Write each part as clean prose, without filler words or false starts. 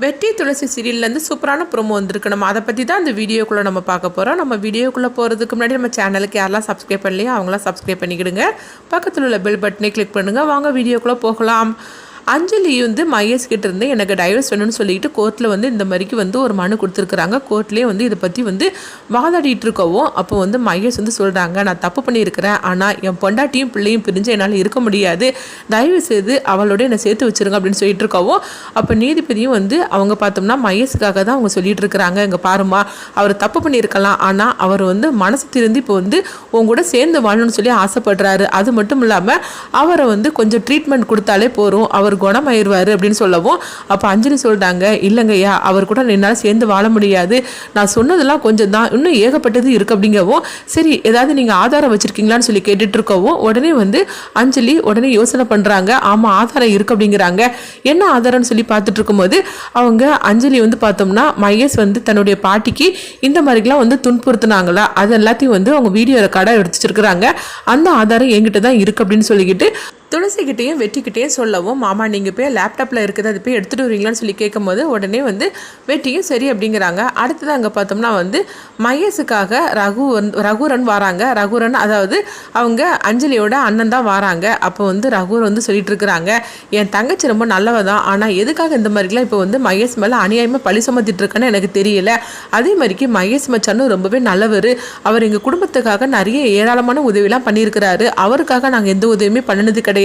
வெற்றி துளசி சீரியல்லேருந்து சூப்பரான ப்ரோமோ வந்திருக்கு. நம்ம அதை பற்றி தான் இந்த வீடியோக்குள்ளே நம்ம பார்க்க போகிறோம். நம்ம வீடியோக்குள்ளே போகிறதுக்கு முன்னாடி நம்ம சேனலுக்கு யாரெல்லாம் சப்ஸ்கிரைப் பண்ணலையோ அவங்களாம் சப்ஸ்கிரைப் பண்ணிக்கிடுங்க. பக்கத்தில் உள்ள பெல் பட்டனை கிளிக் பண்ணுங்கள். வாங்க வீடியோக்குள்ளே போகலாம். அஞ்சலி வந்து மகேஷ் கிட்ட இருந்து எனக்கு டைவர்ஸ் வேணும்னு சொல்லிட்டு கோர்ட்டில் வந்து இந்த மாதிரிக்கு வந்து ஒரு மனு கொடுத்துருக்குறாங்க. கோர்ட்லேயே வந்து இதை பற்றி வந்து வாதாடிட்டு இருக்கவும் அப்போ வந்து மகேஷ் வந்து சொல்கிறாங்க, நான் தப்பு பண்ணியிருக்கிறேன், ஆனால் என் பொண்டாட்டியும் பிள்ளையும் பிரிஞ்சு என்னால் இருக்க முடியாது, தயவு செய்து அவளோட என்னை சேர்த்து வச்சுருங்க அப்படின்னு சொல்லிட்டு இருக்கவும் அப்போ நீதிபதியும் வந்து அவங்க பார்த்தோம்னா மகேஷுக்காக தான் அவங்க சொல்லிட்டு இருக்கிறாங்க, இங்கே பாருமா அவர் தப்பு பண்ணியிருக்கலாம், ஆனால் அவர் வந்து மனசு திருந்து இப்போ வந்து உங்க கூட சேர்ந்து வாழணும்னு சொல்லி ஆசைப்படுறாரு, அது மட்டும் இல்லாமல் அவரை வந்து கொஞ்சம் ட்ரீட்மெண்ட் கொடுத்தாலே போகிறோம், அவர் குணமாயிருவாரு அப்படின்னு சொல்லவும் அப்போ அஞ்சலி சொல்றாங்க, இல்லைங்கய்யா அவர் கூட என்னால் சேர்ந்து வாழ முடியாது, நான் சொன்னதெல்லாம் கொஞ்சம் தான், இன்னும் ஏகப்பட்டது இருக்கு அப்படிங்கவும் சரி ஏதாவது நீங்கள் ஆதாரம் வச்சிருக்கீங்களான்னு சொல்லி கேட்டுட்டு இருக்கவும் உடனே வந்து அஞ்சலி உடனே யோசனை பண்ணுறாங்க, ஆமாம் ஆதாரம் இருக்கு அப்படிங்கிறாங்க. என்ன ஆதாரம்னு சொல்லி பார்த்துட்டு இருக்கும்போது அவங்க அஞ்சலி வந்து பார்த்தோம்னா மகேஷ் வந்து தன்னுடைய பாட்டிக்கு இந்த மாதிரிலாம் வந்து துன்புறுத்தினாங்களா அது எல்லாத்தையும் வந்து அவங்க வீடியோ ரெக்கார்டாக எடுத்துச்சிருக்கிறாங்க, அந்த ஆதாரம் என்கிட்ட தான் இருக்கு அப்படின்னு சொல்லிக்கிட்டு துளசிக்கிட்டேயும் வெற்றிக்கிட்டேயும் சொல்லவும் மாமா நீங்கள் போய் லேப்டாப்பில் இருக்குது அது போய் எடுத்துகிட்டு வரீங்களான்னு சொல்லி கேட்கும்போது உடனே வந்து வெற்றியும் சரி அப்படிங்கிறாங்க. அடுத்தது அங்கே பார்த்தோம்னா வந்து மகேஷுக்காக ரகுரன் வராங்க. ரகுரன் அதாவது அவங்க அஞ்சலியோட அண்ணன் தான் வராங்க. அப்போ வந்து ரகுரன் வந்து சொல்லிட்டு இருக்கிறாங்க, என் தங்கச்சி ரொம்ப நல்லவ தான், ஆனால் எதுக்காக இந்த மாதிரிலாம் இப்போ வந்து மகேஷ் மேலே அநியாயமாக பழி சுமத்திட்டு இருக்கேன்னு எனக்கு தெரியல, அதே மாதிரிக்கு மகேஷ் மச்சானும் ரொம்பவே நல்லவர், அவர் எங்கள் குடும்பத்துக்காக நிறைய ஏராளமான உதவிலாம் பண்ணியிருக்கிறாரு, அவருக்காக நாங்கள் எந்த உதவியுமே பண்ணினது கிடையாது,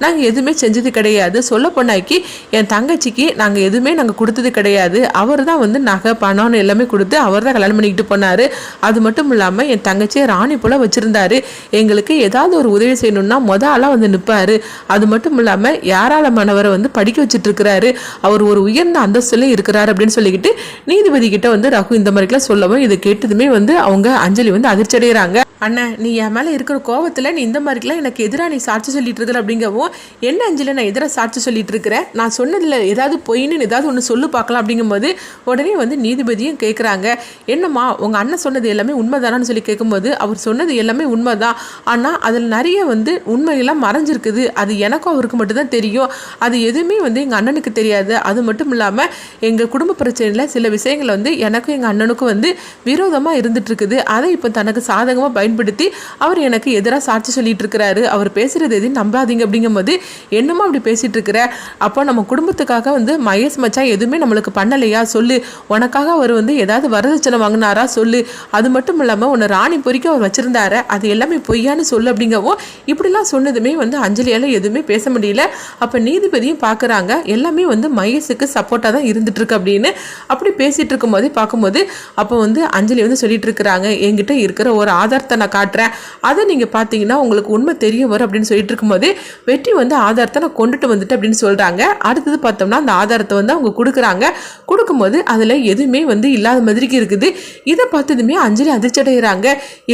நாங்கள் எதுவுமே செஞ்சது கிடையாது, சொல்ல போனாக்கி என் தங்கச்சிக்கு நாங்கள் எதுவுமே நாங்கள் கொடுத்தது கிடையாது, அவர் தான் வந்து நகை பணம்னு எல்லாமே கொடுத்து அவர் தான் கல்யாணம் பண்ணிக்கிட்டு போனார், அது மட்டும் இல்லாமல் என் தங்கச்சியை ராணி போல் வச்சுருந்தாரு, எங்களுக்கு ஏதாவது ஒரு உதவி செய்யணும்னா ஆளாக வந்து நிற்பார், அது மட்டும் இல்லாமல் யாராலமானவரை வந்து படிக்க வச்சுட்டு இருக்கிறாரு, அவர் ஒரு உயர்ந்த அந்தஸ்துல இருக்கிறாரு அப்படின்னு சொல்லிக்கிட்டு நீதிபதி கிட்ட வந்து ரகு இந்த மாதிரிலாம் சொல்லவும் இதை கேட்டதுமே வந்து அவங்க அஞ்சலி வந்து அதிர்ச்சி அடைகிறாங்க. அண்ணன் நீ என் மேலே இருக்கிற கோவத்தில் நீ இந்த மாதிரிலாம் எனக்கு எதிராக நீ சாட்சி சொல்லிட்டு இருக்கிற அப்படிங்கவும் என்ன அஞ்சலி நான் எதிராக சாட்சி சொல்லிட்டு இருக்கிறேன், நான் சொன்னதில் ஏதாவது பொய்ன்னு ஏதாவது ஒன்று சொல்லு பார்க்கலாம் அப்படிங்கும்போது உடனே வந்து நீதிபதியும் கேட்குறாங்க, என்னம்மா உங்கள் அண்ணன் சொன்னது எல்லாமே உண்மைதானான்னு சொல்லி கேட்கும்போது அவர் சொன்னது எல்லாமே உண்மைதான், ஆனால் அதில் நிறைய வந்து உண்மையெல்லாம் மறைஞ்சிருக்குது, அது எனக்கும் அவருக்கு மட்டும்தான் தெரியும், அது எதுவுமே வந்து எங்கள் அண்ணனுக்கு தெரியாது, அது மட்டும் இல்லாமல் எங்கள் குடும்ப பிரச்சனையில் சில விஷயங்கள் வந்து எனக்கும் எங்கள் அண்ணனுக்கும் வந்து விரோதமாக இருந்துட்டு இருக்குது, அதை இப்போ தனக்கு சாதகமாக பயன்படுத்தி அவர் எனக்கு எதிராக சாட்சி சொல்லிட்டு இருக்கிறாரு, அவர் பேசுறது எதையும் நம்பாதீங்க அப்படிங்கும்போது என்னமோ அப்படி பேசிட்டு இருக்கிற, அப்போ நம்ம குடும்பத்துக்காக வந்து மகேஷ் மச்சான் எதுவுமே நம்மளுக்கு பண்ணலையா சொல்லு, உனக்காக அவர் வந்து ஏதாவது வரதட்சணை வாங்கினாரா சொல்லு, அது மட்டும் இல்லாமல் உன்னை ராணி பொறிக்க அவர் வச்சிருந்தாரு அது எல்லாமே பொய்யான்னு சொல்லு அப்படிங்கவும் இப்படிலாம் சொன்னதுமே வந்து அஞ்சலியால் எதுவுமே பேச முடியல. அப்போ நீதிபதியும் பார்க்குறாங்க எல்லாமே வந்து மகேஷுக்கு சப்போர்ட்டாக தான் இருந்துட்டு இருக்கு அப்படின்னு அப்படி பேசிட்டு இருக்கும் போதே பார்க்கும்போது அப்போ வந்து அஞ்சலி வந்து சொல்லிட்டு இருக்கிறாங்க, என்கிட்ட இருக்கிற ஒரு ஆதாரத்தை நான் காட்டுறேன், அதை நீங்கள் பார்த்தீங்கன்னா உங்களுக்கு உண்மை தெரிய வரும் அப்படின்னு சொல்லிட்டு இருக்கும்போது வெற்றி வந்து ஆதாரத்தை நான் கொண்டுட்டு வந்துட்டு அப்படின்னு சொல்கிறாங்க. அடுத்தது பார்த்தோம்னா அந்த ஆதாரத்தை வந்து அவங்க கொடுக்குறாங்க. கொடுக்கும்போது அதில் எதுவுமே வந்து இல்லாத மாதிரிக்கு இருக்குது. இதை பார்த்ததுமே அஞ்சலி அதிர்ச்சி அடைகிறாங்க,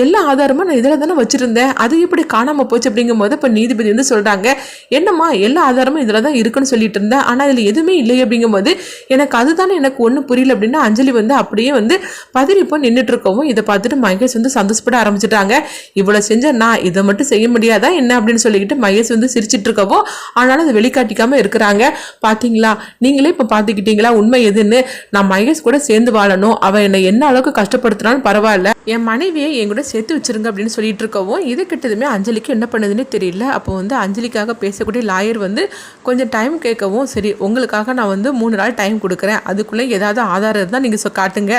எல்லா ஆதாரமும் நான் இதில் தானே வச்சுருந்தேன், அது எப்படி காணாமல் போச்சு அப்படிங்கும்போது இப்போ நீதிபதி வந்து சொல்கிறாங்க, என்னம்மா எல்லா ஆதாரமும் இதில் தான் இருக்குன்னு சொல்லிட்டு இருந்தேன், ஆனால் இதில் எதுவுமே இல்லை அப்படிங்கும்போது எனக்கு அதுதானே எனக்கு ஒன்றும் புரியல அப்படின்னு அஞ்சலி வந்து அப்படியே வந்து பதறிப்போ நின்றுட்டு இருக்கவும் இதை பார்த்துட்டு மகேஷ் வந்து சந்தோஷப்பட ஆரம்பிச்சிட்டாங்க. இவ்வளவு செஞ்ச நான் இதை மட்டும் செய்ய முடியாதா என்ன அப்படின்னு சொல்லிக்கிட்டு மகேஷ் வந்து சிரிச்சிட்டு இருக்கவோ ஆனாலும் அதை வெளிக்காட்டிக்காம இருக்கிறாங்க. பாத்தீங்களா நீங்களே இப்ப பாத்துக்கிட்டீங்களா உண்மை எதுன்னு, நான் மகேஷ் கூட சேர்ந்து வாழணும், அவன் என்னை என்ன அளவுக்கு கஷ்டப்படுத்தினாலும் பரவாயில்ல, என் மனைவியை என் கூட சேர்த்து வச்சிருங்க அப்படின்னு சொல்லிட்டு இருக்கவும் இது கிட்டதுமே அஞ்சலிக்கு என்ன பண்ணுதுன்னு தெரியல. அப்போ வந்து அஞ்சலிக்காக பேசக்கூடிய லாயர் வந்து கொஞ்சம் டைம் கேட்கவும் சரி உங்களுக்காக நான் வந்து 3 நாள் டைம் கொடுக்குறேன், அதுக்குள்ளே ஏதாவது ஆதாரம் இருந்தால் நீங்கள் காட்டுங்க,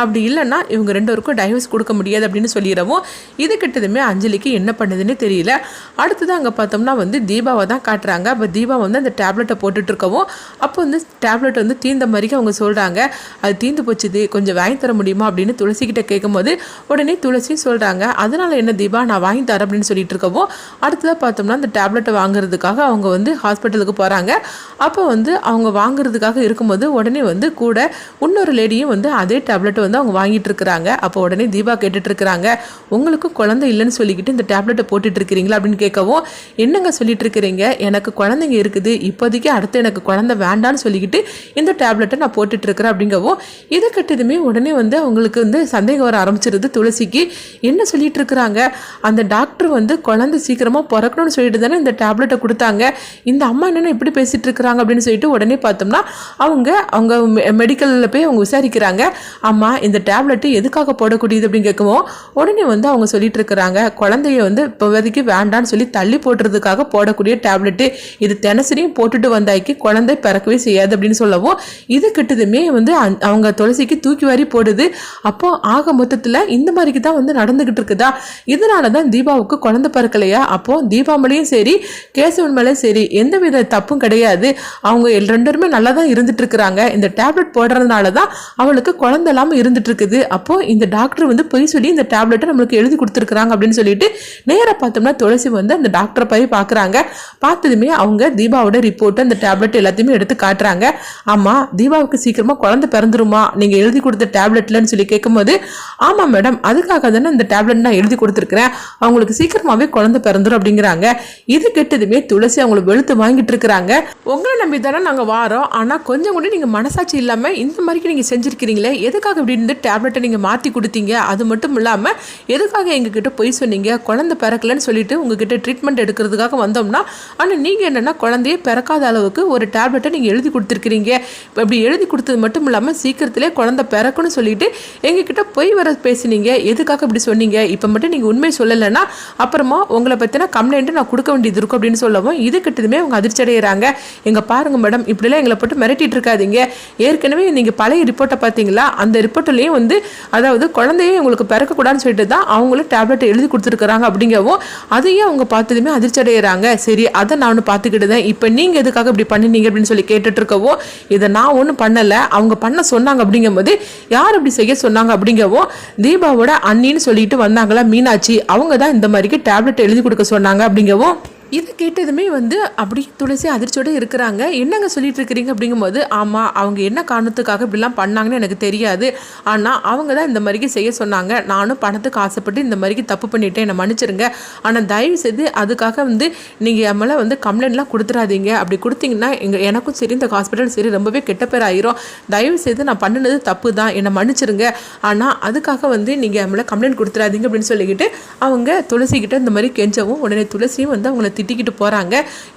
அப்படி இல்லைன்னா இவங்க 2 பேருக்கும் டைவர்ஸ் கொடுக்க முடியாது அப்படின்னு சொல்லிடவும் இது கிட்டதுமே அஞ்சலிக்கு என்ன பண்ணுதுன்னு தெரியல. அடுத்தது அங்கே பார்த்தோம்னா வந்து தீபாவை தான் காட்டுறாங்க. அப்போ தீபா வந்து அந்த டேப்லெட்டை போட்டுட்டு இருக்கவும் அப்போ வந்து டேப்லெட் வந்து தீர்ந்த மாதிரிக்கு அவங்க சொல்கிறாங்க, அது தீர்ந்து போச்சுது கொஞ்சம் வாங்கி தர முடியுமா அப்படின்னு துளசிக்கிட்ட கேட்கும்போது உடனே துளசி சொல்கிறாங்க, அதனால என்ன தீபா நான் வாங்கி தரேன் அப்படின்னு சொல்லிட்டு இருக்கவும் அடுத்ததாக பார்த்தோம்னா அந்த டேப்லெட்டை வாங்குறதுக்காக அவங்க வந்து ஹாஸ்பிட்டலுக்கு போகிறாங்க. அப்போ வந்து அவங்க வாங்குறதுக்காக இருக்கும்போது உடனே வந்து கூட இன்னொரு லேடியும் வந்து அதே டேப்லெட்டை வந்து அவங்க வாங்கிட்டு இருக்கிறாங்க. அப்போ உடனே தீபா கேட்டுட்டு இருக்கிறாங்க, உங்கள் உங்களுக்கு குழந்தை இல்லைன்னு சொல்லிக்கிட்டு இந்த டேப்லெட்டை போட்டுட்டு இருக்கிறீங்களா அப்படின்னு கேட்கவும், என்னங்க சொல்லிட்டு இருக்கிறீங்க, எனக்கு குழந்தைங்க இருக்குது, இப்போதைக்கு அடுத்து எனக்கு குழந்தை வேண்டான்னு சொல்லிக்கிட்டு இந்த டேப்லெட்டை நான் போட்டுட்டு இருக்கிறேன் அப்படிங்கவும், இதை கட்டதுமே உடனே வந்து அவங்களுக்கு வந்து சந்தேகம் வர ஆரம்பிச்சிருது. துளசிக்கு என்ன சொல்லிட்டு இருக்கிறாங்க, அந்த டாக்டர் வந்து குழந்தை சீக்கிரமாக பிறக்கணும்னு சொல்லிட்டு தானே இந்த டேப்லெட்டை கொடுத்தாங்க, இந்த அம்மா என்னென்ன இப்படி பேசிட்டு இருக்கிறாங்க அப்படின்னு சொல்லிட்டு உடனே பார்த்தோம்னா அவங்க மெடிக்கலில் போய் அவங்க விசாரிக்கிறாங்க. அம்மா இந்த டேப்லெட்டு எதுக்காக போடக்கூடியது அப்படின்னு கேட்கவும், உடனே வந்து அவங்க சொல்லிட்டு இருக்கிறாங்க, குழந்தைய வந்து இப்போதைக்கு வேண்டான்னு சொல்லி தள்ளி போட்டுறதுக்காக போடக்கூடிய டேப்லெட்டு, இது தினசரியும் போட்டுட்டு வந்தாக்கி குழந்தை பிறக்கவே செய்யாது அப்படின்னு சொல்லவும், இது கிட்டதுமே வந்து அவங்க துளசிக்கு தூக்கி வாரி போடுது. அப்போ ஆக மொத்தத்தில் இந்த மாதிரிக்கு தான் வந்து நடந்துகிட்டு இருக்குதா, இதனால தான் தீபாவுக்கு குழந்தை பிறக்கலையா, அப்போ தீபா மேலேயும் சரி கேசவன் மேலேயும் சரி எந்த வித தப்பும் கிடையாது, அவங்க ரெண்டருமே நல்லா தான் இருந்துட்டு இருக்கிறாங்க, இந்த டேப்லெட் போடுறதுனால தான் அவளுக்கு குழந்தை இல்லாமல் இருந்துட்டு இருக்குது, அப்போ இந்த டாக்டர் வந்து பொய் சொல்லி இந்த டேப்லெட்டை நம்மளுக்கு எழுதி கொடுத்துருக்குறாங்க அப்படின்னு சொல்லிட்டு நேராக பார்த்தோம்னா துளசி வந்து அந்த டாக்டரை போய் பார்க்குறாங்க. பார்த்ததுமே அவங்க தீபாவோட ரிப்போர்ட் அந்த டேப்லெட் எல்லாத்தையுமே எடுத்து காட்டுறாங்க. ஆமா தீபாவுக்கு சீக்கிரமா குழந்தை பிறந்துருமா நீங்க எழுதி கொடுத்த டேப்லெட்லன்னு சொல்லி கேட்கும்போது, ஆமா மேடம் அதுக்காக தானே இந்த டேப்லெட் நான் எழுதி கொடுத்துருக்கிறேன், அவங்களுக்கு சீக்கிரமாவே குழந்தை பிறந்துரும் அப்படிங்கிறாங்க. இது கெட்டதுமே துளசி அவங்களை வெளுத்து வாங்கிட்டு இருக்கிறாங்க. உங்களை நம்பி தானே நாங்கள் வாரோம், ஆனால் கொஞ்சம் கூட நீங்கள் மனசாட்சி இல்லாமல் இந்த மாதிரி நீங்கள் செஞ்சுருக்கிறீங்களே, எதுக்காக இப்படி இருந்து டேப்லெட்டை நீங்கள் மாற்றி கொடுத்தீங்க, அது மட்டும் இல்லாமல் எதுக்காக எங்ககிட்ட பொய் சொன்னீங்க, குழந்தை பிறக்கலன்னு சொல்லிட்டு உங்ககிட்ட ட்ரீட்மெண்ட் எடுக்கிறதுக்காக வந்தோம்னா, ஆனால் நீங்கள் என்னென்னா குழந்தையே பிறக்காத அளவுக்கு ஒரு டேப்லெட்டை நீங்கள் எழுதி கொடுத்துருக்கிறீங்க, இப்போ இப்படி எழுதி கொடுத்தது மட்டும் இல்லாமல் சீக்கிரத்திலே குழந்தை பிறக்குன்னு சொல்லிட்டு எங்ககிட்ட பொய் வர பேசினீங்க, எதுக்காக இப்படி சொன்னீங்க, இப்போ மட்டும் நீங்கள் உண்மை சொல்லலைன்னா அப்புறமா உங்களை பற்றின கம்ப்ளைண்ட்டு நான் கொடுக்க வேண்டியது இருக்கும் அப்படின்னு சொல்லவும், இது கிட்டதுமே அவங்க அதிர்ச்சி அடைகிறாங்க. எங்க பாருங்க மேடம் இப்படிலாம் எங்களை போட்டு மிரட்டிட்டு இருக்காதீங்க, ஏற்கனவே நீங்கள் பழைய ரிப்போர்ட்டை பார்த்தீங்களா, அந்த ரிப்போர்ட்லேயும் வந்து அதாவது குழந்தையே உங்களுக்கு பிறக்கக்கூடாதுன்னு சொல்லிட்டு தான் அவங்களும் டேப்லெட் எழுதி கொடுத்துருக்குறாங்க அப்படிங்கவும், அதையும் அவங்க பார்த்ததுமே அதிர்ச்சி அடைகிறாங்க. சரி அதை நான் பார்த்துக்கிட்டு தான், இப்போ நீங்கள் எதுக்காக இப்படி பண்ணினீங்க அப்படின்னு சொல்லி கேட்டுட்டு இருக்கவும், இதை நான் ஒன்றும் பண்ணலை அவங்க பண்ண சொன்னாங்க அப்படிங்கும்போது, யார் இப்படி செய்ய சொன்னாங்க அப்படிங்கவும், தீபாவோட அண்ணின்னு சொல்லிட்டு வந்தாங்களா மீனாட்சி, அவங்க தான் இந்த மாதிரிக்கு டேப்லெட் எழுதி கொடுக்க சொன்னாங்க அப்படிங்கவும், இது கேட்டதுமே வந்து அப்படி துளசி அதிர்ச்சியோடு இருக்கிறாங்க. என்னங்க சொல்லிட்டு இருக்கிறீங்க அப்படிங்கும்போது, ஆமாம் அவங்க என்ன காரணத்துக்காக இப்படிலாம் பண்ணாங்கன்னு எனக்கு தெரியாது, ஆனால் அவங்க தான் இந்த மாதிரிக்கு செய்ய சொன்னாங்க, நானும் பணத்துக்கு ஆசைப்பட்டு இந்த மாதிரிக்கு தப்பு பண்ணிட்டேன், என்னை மன்னிச்சிருங்க, ஆனால் தயவு செய்து அதுக்காக வந்து நீங்கள் நம்மளை வந்து கம்ப்ளைண்ட்லாம் கொடுத்துடாதீங்க, அப்படி கொடுத்தீங்கன்னா எனக்கும் சரி இந்த ஹாஸ்பிட்டல் சரி ரொம்பவே கெட்ட பேர் ஆயிரும், தயவு செய்து நான் பண்ணினது தப்பு தான், என்னை மன்னிச்சிருங்க, ஆனால் அதுக்காக வந்து நீங்கள் நம்மளை கம்ப்ளைண்ட் கொடுத்துடாதீங்க அப்படின்னு சொல்லிக்கிட்டு அவங்க துளசிக்கிட்ட இந்த மாதிரி கெஞ்சவும், உடனே துளசியும் வந்து அவங்கள திட்டிக்கிட்டு போகிறாங்க.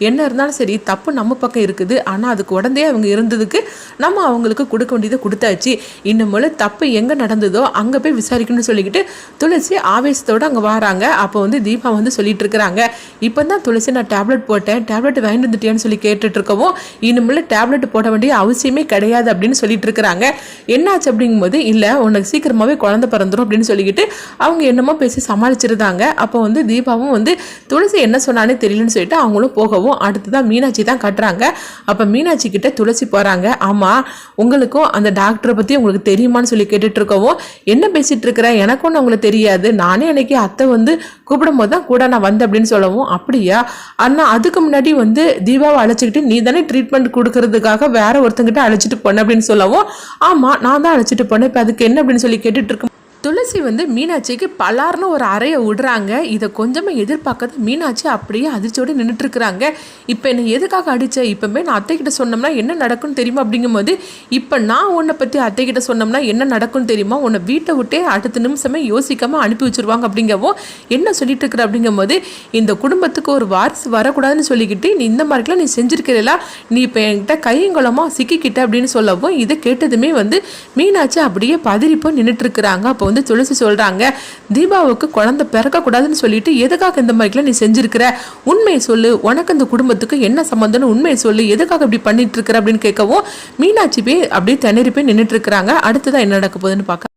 என்ன இருந்தாலும் சரி தப்பு நம்ம பக்கம் இருக்குது, ஆனால் அதுக்கு உடனே அவங்க இருந்ததுக்கு நம்ம அவங்களுக்கு கொடுக்க வேண்டியதை கொடுத்தாச்சு, இன்னும் தப்பு எங்கே நடந்ததோ அங்கே போய் விசாரிக்கணும்னு சொல்லிக்கிட்டு துளசி ஆவேசத்தோடு அங்கே வராங்க. அப்போ வந்து தீபா வந்து சொல்லிட்டு இருக்கிறாங்க, இப்போ தான் துளசி நான் டேப்லெட் போட்டேன், டேப்லெட் வாங்கிட்டு வந்துட்டேன்னு சொல்லி கேட்டுட்டு இருக்கவும், இன்னும் டேப்லெட் போட வேண்டிய அவசியமே கிடையாது அப்படின்னு சொல்லிட்டு இருக்கிறாங்க. என்னாச்சு அப்படிங்கும்போது, இல்லை உனக்கு சீக்கிரமாகவே குழந்தை பிறந்துடும் அப்படின்னு சொல்லிக்கிட்டு அவங்க என்னமோ பேசி சமாளிச்சிருந்தாங்க. அப்போ வந்து தீபாவும் வந்து துளசி என்ன சொன்னானே தெரியலன்னு சொல்லிட்டு அவங்களும் போகவும், அடுத்துதான் மீனாட்சி தான் கட்டுறாங்க. அப்போ மீனாட்சி கிட்ட துளசி போகிறாங்க. ஆமாம் உங்களுக்கும் அந்த டாக்டரை பற்றி உங்களுக்கு தெரியுமான்னு சொல்லி கேட்டுட்டு இருக்கவும், என்ன பேசிட்டு இருக்கிறேன் எனக்கும் ஒன்று உங்களுக்கு தெரியாது, நானே அன்னைக்கு அத்தை வந்து கூப்பிடும் போது தான் கூட நான் வந்தேன் அப்படின்னு சொல்லவும், அப்படியா அண்ணா அதுக்கு முன்னாடி வந்து தீபாவை அழைச்சிக்கிட்டு நீ தானே ட்ரீட்மெண்ட் கொடுக்கறதுக்காக வேற ஒருத்தங்கிட்ட அழைச்சிட்டு போனேன் அப்படின்னு சொல்லவும், ஆமாம் நான் தான் அழைச்சிட்டு போனேன், இப்போ அதுக்கு என்ன அப்படின்னு சொல்லி கேட்டுட்டு இருக்கோம். துளசி வந்து மீனாட்சிக்கு பலார்னு ஒரு அறையை விடுறாங்க. இதை கொஞ்சமாக எதிர்பார்க்காத மீனாட்சி அப்படியே அதிர்ச்சியோடு நின்றுட்டு இருக்கிறாங்க. இப்போ என்னை எதுக்காக அடித்தேன், இப்போமே நான் அத்தைக்கிட்ட சொன்னோம்னா என்ன நடக்கும்னு தெரியுமா அப்படிங்கும்போது, இப்போ நான் உன்னை பற்றி அத்தைக்கிட்ட சொன்னோம்னா என்ன நடக்கும்னு தெரியுமா, உன்னை வீட்டை விட்டே அடுத்த நிமிஷமே யோசிக்காமல் அனுப்பி வச்சுருவாங்க அப்படிங்கவும், என்ன சொல்லிட்டு இருக்கிற அப்படிங்கும்போது, இந்த குடும்பத்துக்கு ஒரு வாரிசு வரக்கூடாதுன்னு சொல்லிக்கிட்டு நீ இந்த மாதிரிலாம் நீ செஞ்சுருக்கிறீங்களா, நீ இப்போ என்கிட்ட கையங்குளமாக சிக்கிக்கிட்ட அப்படின்னு சொல்லவும், இதை கேட்டதுமே வந்து மீனாட்சி அப்படியே பதறிப்போ நின்றுட்டு இருக்கிறாங்க. அப்போ வந்து துளசி சொல்றாங்க, தீபாவுக்கு குழந்தை பிறக்கக்கூடாதுன்னு சொல்லிட்டு எதுக்காக இந்த மாதிரிலாம் நீ செஞ்சிருக்கிற, உண்மையை சொல்லு, உனக்கு அந்த குடும்பத்துக்கு என்ன சம்பந்தம்னு உண்மையை சொல்லு, எதுக்காக இப்படி பண்ணிட்டு இருக்கிற அப்படின்னு கேட்கவும், மீனாட்சி போய் அப்படியே திணறி போய் நின்றுட்டு இருக்கிறாங்க. அடுத்ததான் என்ன நடக்க போகுதுன்னு பார்க்க